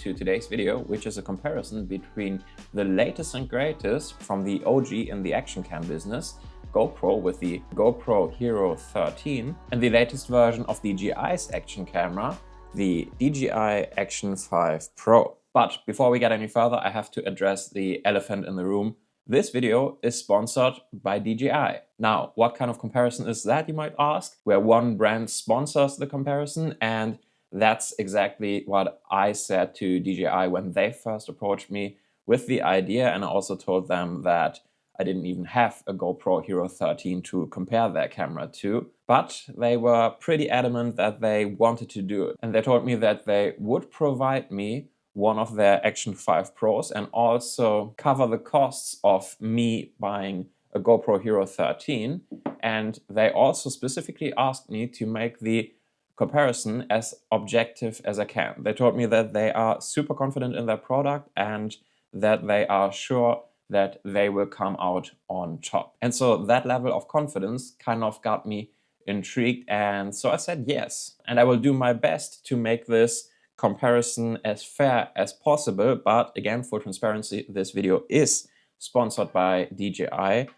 to today's video, which is a comparison between the latest and greatest from the OG in the action cam business, GoPro with the GoPro Hero 13, and the latest version of DJI's action camera, the DJI Action 5 Pro. But before we get any further, I have to address the elephant in the room. This video is sponsored by DJI. Now, what kind of comparison is that, you might ask? Where one brand sponsors the comparison, and that's exactly what I said to DJI when they first approached me with the idea, and I also told them that I didn't even have a GoPro Hero 13 to compare their camera to, but they were pretty adamant that they wanted to do it. And they told me that they would provide me one of their Action 5 Pros and also cover the costs of me buying a GoPro Hero 13. And they also specifically asked me to make the comparison as objective as I can. They told me that they are super confident in their product and that they are sure that they will come out on top. And so that level of confidence kind of got me intrigued, and so I said yes. And I will do my best to make this comparison as fair as possible, but again, for transparency, this video is sponsored by DJI,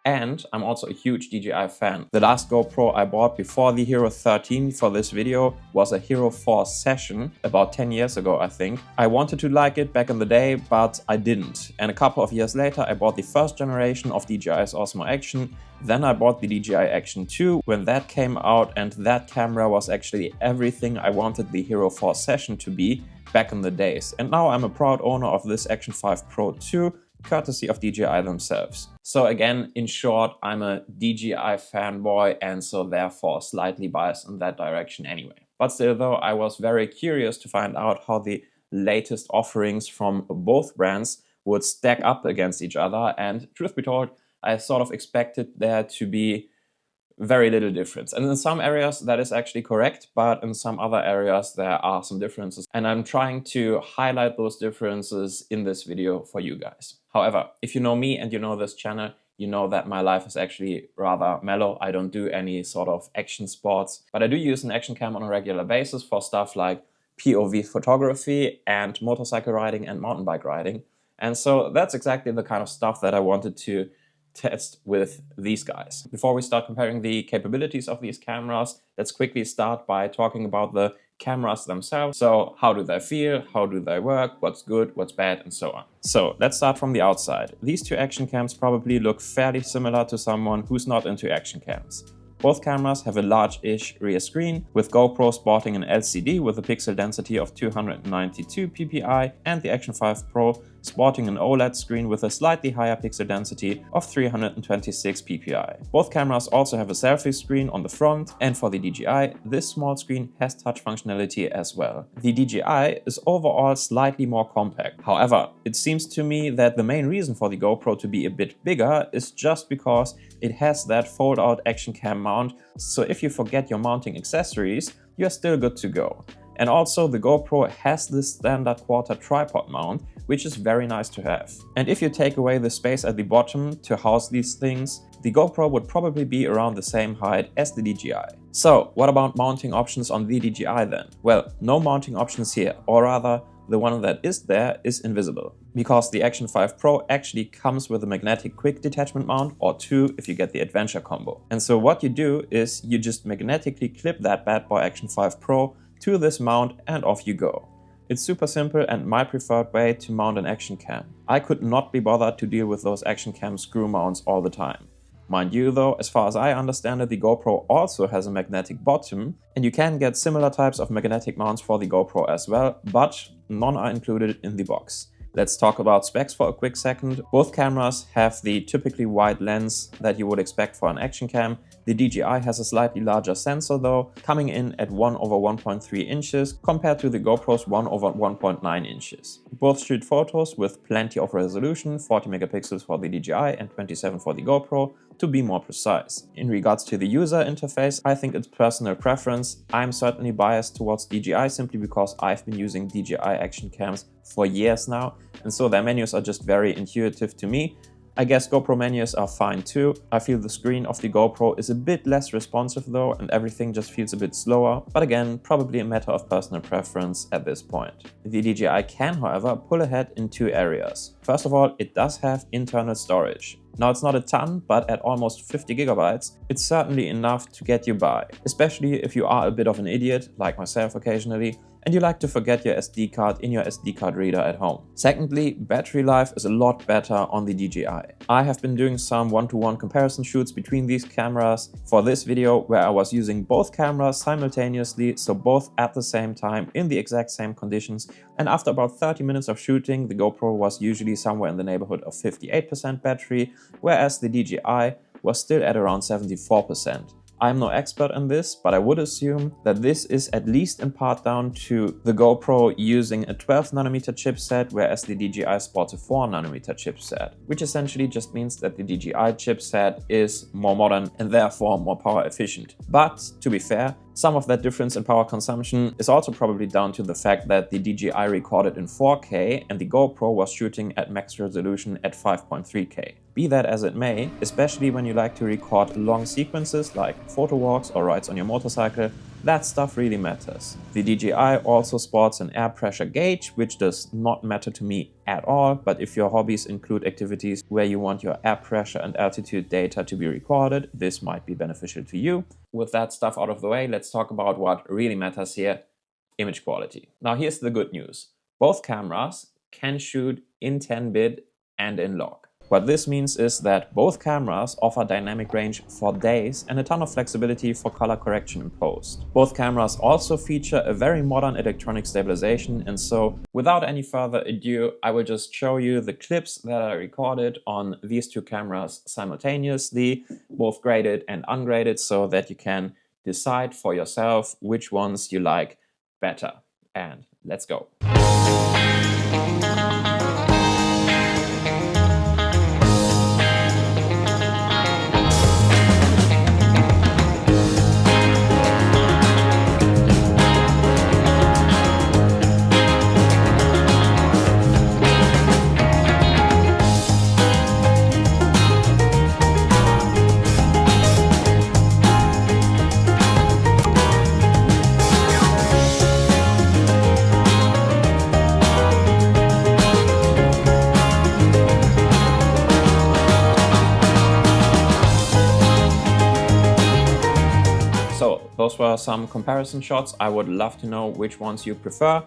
and I'm also a huge DJI fan. The last GoPro I bought before the Hero 13 for this video was a Hero 4 Session about 10 years ago, I think. I wanted to like it back in the day, but I didn't. And a couple of years later, I bought the first generation of DJI's Osmo Action. Then I bought the DJI Action 2 when that came out, and that camera was actually everything I wanted the Hero 4 Session to be back in the days. And now I'm a proud owner of this Action 5 Pro 2, courtesy of DJI themselves. So again, in short, I'm a DJI fanboy, and so therefore slightly biased in that direction anyway. But still though, I was very curious to find out how the latest offerings from both brands would stack up against each other, and truth be told, I sort of expected there to be very little difference. And in some areas that is actually correct, but in some other areas there are some differences. And I'm trying to highlight those differences in this video for you guys. However, if you know me and you know this channel, you know that my life is actually rather mellow. I don't do any sort of action sports, but I do use an action cam on a regular basis for stuff like POV photography and motorcycle riding and mountain bike riding. And so that's exactly the kind of stuff that I wanted to test with these guys. Before we start comparing the capabilities of these cameras, let's quickly start by talking about the cameras themselves. So how do they feel? How do they work? What's good? What's bad? And so on. So let's start from the outside. These two action cams probably look fairly similar to someone who's not into action cams. Both cameras have a large-ish rear screen, with GoPro sporting an LCD with a pixel density of 292 ppi and the Action 5 Pro sporting an OLED screen with a slightly higher pixel density of 326 ppi. Both cameras also have a selfie screen on the front, and for the DJI, this small screen has touch functionality as well. The DJI is overall slightly more compact. However, it seems to me that the main reason for the GoPro to be a bit bigger is just because it has that fold-out action cam mount, so if you forget your mounting accessories, you're still good to go. And also the GoPro has this standard quarter tripod mount, which is very nice to have. And if you take away the space at the bottom to house these things, the GoPro would probably be around the same height as the DJI. So what about mounting options on the DJI then? Well, no mounting options here, or rather, the one that is there is invisible, because the Action 5 Pro actually comes with a magnetic quick detachment mount, or two if you get the adventure combo. And so what you do is you just magnetically clip that bad boy Action 5 Pro to this mount and off you go. It's super simple and my preferred way to mount an action cam. I could not be bothered to deal with those action cam screw mounts all the time. Mind you though, as far as I understand it, the GoPro also has a magnetic bottom, and you can get similar types of magnetic mounts for the GoPro as well, but none are included in the box. Let's talk about specs for a quick second. Both cameras have the typically wide lens that you would expect for an action cam. The DJI has a slightly larger sensor though, coming in at 1/1.3 inches compared to the GoPro's 1/1.9 inches. Both shoot photos with plenty of resolution, 40 megapixels for the DJI and 27 for the GoPro, to be more precise. In regards to the user interface, I think it's personal preference. I'm certainly biased towards DJI simply because I've been using DJI action cams for years now, and so their menus are just very intuitive to me. I guess GoPro menus are fine too. I feel the screen of the GoPro is a bit less responsive though, and everything just feels a bit slower, but again, probably a matter of personal preference at this point. The DJI can, however, pull ahead in two areas. First of all, it does have internal storage. Now, it's not a ton, but at almost 50 gigabytes, it's certainly enough to get you by, especially if you are a bit of an idiot, like myself occasionally, and you like to forget your SD card in your SD card reader at home. Secondly, battery life is a lot better on the DJI. I have been doing some one-to-one comparison shoots between these cameras for this video, where I was using both cameras simultaneously, so both at the same time in the exact same conditions, and after about 30 minutes of shooting, the GoPro was usually somewhere in the neighborhood of 58% battery, whereas the DJI was still at around 74%. I'm no expert in this, but I would assume that this is at least in part down to the GoPro using a 12nm chipset, whereas the DJI sports a 4nm chipset, which essentially just means that the DJI chipset is more modern and therefore more power efficient. But to be fair, some of that difference in power consumption is also probably down to the fact that the DJI recorded in 4K and the GoPro was shooting at max resolution at 5.3K. Be that as it may, especially when you like to record long sequences like photo walks or rides on your motorcycle, that stuff really matters. The DJI also sports an air pressure gauge, which does not matter to me at all, but if your hobbies include activities where you want your air pressure and altitude data to be recorded, this might be beneficial to you. With that stuff out of the way, let's talk about what really matters here: image quality. Now here's the good news. Both cameras can shoot in 10-bit and in log. What this means is that both cameras offer dynamic range for days and a ton of flexibility for color correction in post. Both cameras also feature a very modern electronic stabilization, and so without any further ado, I will just show you the clips that I recorded on these two cameras simultaneously, both graded and ungraded, so that you can decide for yourself which ones you like better. And let's go. So those were some comparison shots. I would love to know which ones you prefer,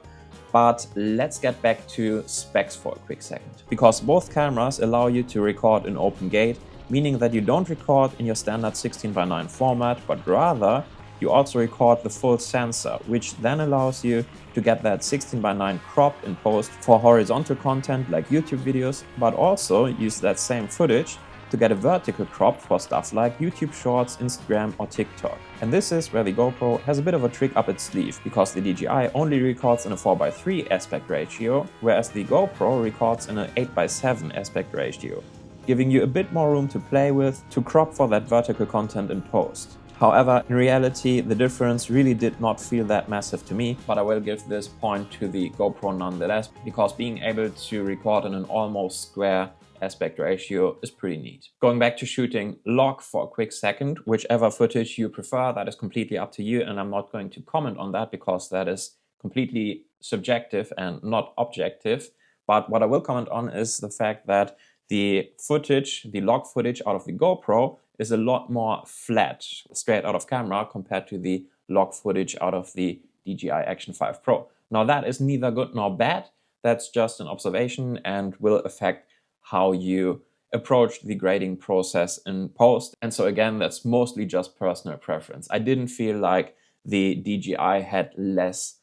but let's get back to specs for a quick second. Because both cameras allow you to record in open gate, meaning that you don't record in your standard 16:9 format, but rather you also record the full sensor, which then allows you to get that 16:9 crop in post for horizontal content like YouTube videos, but also use that same footage to get a vertical crop for stuff like YouTube Shorts, Instagram or TikTok. And this is where the GoPro has a bit of a trick up its sleeve, because the DJI only records in a 4:3 aspect ratio, whereas the GoPro records in an 8:7 aspect ratio, giving you a bit more room to play with to crop for that vertical content in post. However, in reality, the difference really did not feel that massive to me, but I will give this point to the GoPro nonetheless, because being able to record in an almost square aspect ratio is pretty neat. Going back to shooting log for a quick second, whichever footage you prefer, that is completely up to you, and I'm not going to comment on that because that is completely subjective and not objective. But what I will comment on is the fact that the footage, the log footage out of the GoPro is a lot more flat, straight out of camera, compared to the log footage out of the DJI Action 5 Pro. Now that is neither good nor bad, that's just an observation and will affect how you approach the grading process in post. And so again, that's mostly just personal preference. I didn't feel like the DJI had less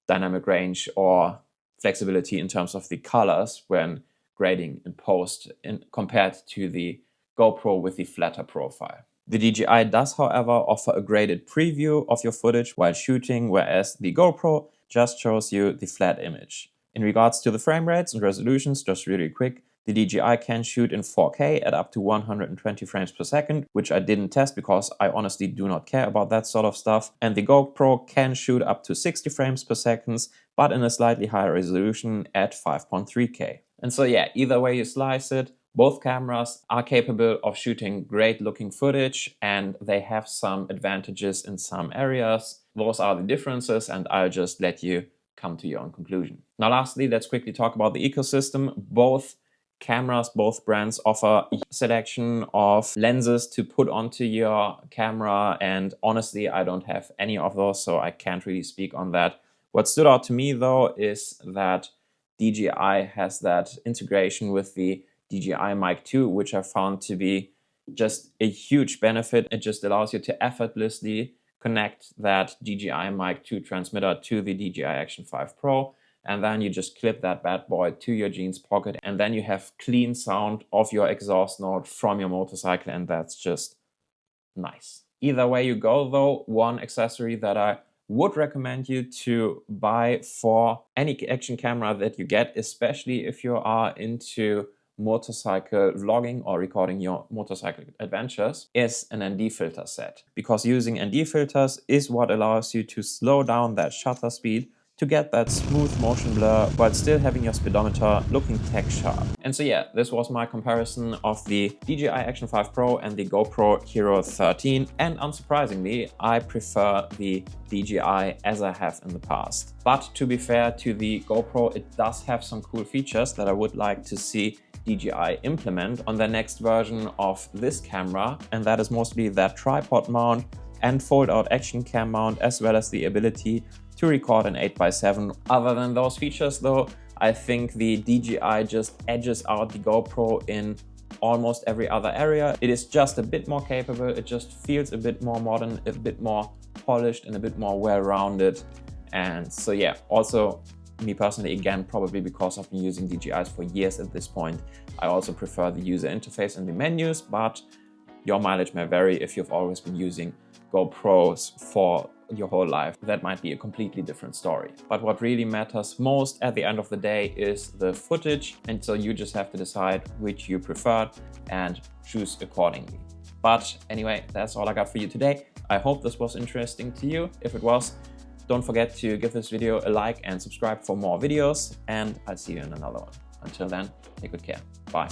dynamic range or flexibility in terms of the colors when grading in post compared to the GoPro with the flatter profile. The DJI does, however, offer a graded preview of your footage while shooting, whereas the GoPro just shows you the flat image. In regards to the frame rates and resolutions, just really quick, the DJI can shoot in 4K at up to 120 frames per second, which I didn't test because I honestly do not care about that sort of stuff. And the GoPro can shoot up to 60 frames per second, but in a slightly higher resolution at 5.3K. And so yeah, either way you slice it, Both cameras are capable of shooting great looking footage, and they have some advantages in some areas. Those are the differences, and I'll just let you come to your own conclusion. Now lastly, let's quickly talk about the ecosystem. Both cameras, both brands offer a selection of lenses to put onto your camera, and honestly I don't have any of those, so I can't really speak on that. What stood out to me though is that DJI has that integration with the DJI Mic 2, which I found to be just a huge benefit. It just allows you to effortlessly connect that DJI Mic 2 transmitter to the DJI Action 5 Pro, and then you just clip that bad boy to your jeans pocket, and then you have clean sound of your exhaust note from your motorcycle, and that's just nice. Either way you go though, one accessory that I would recommend you to buy for any action camera that you get, especially if you are into motorcycle vlogging or recording your motorcycle adventures, is an ND filter set. Because using ND filters is what allows you to slow down that shutter speed to get that smooth motion blur while still having your speedometer looking tech sharp. And so yeah, this was my comparison of the DJI Action 5 Pro and the GoPro Hero 13, and unsurprisingly I prefer the DJI as I have in the past. But to be fair to the GoPro, it does have some cool features that I would like to see DJI implement on the next version of this camera, and that is mostly that tripod mount and fold out action cam mount, as well as the ability to record in 8x7. Other than those features though, I think the DJI just edges out the GoPro in almost every other area. It is just a bit more capable, it just feels a bit more modern, a bit more polished and a bit more well-rounded. And so yeah, also me personally, again, probably because I've been using DJIs for years at this point, I also prefer the user interface and the menus, but your mileage may vary. If you've always been using GoPros for your whole life, that might be a completely different story. But what really matters most at the end of the day is the footage, and so you just have to decide which you prefer and choose accordingly. But anyway, that's all I got for you today. I hope this was interesting to you. If it was, don't forget to give this video a like and subscribe for more videos, and I'll see you in another one. Until then, take good care. Bye.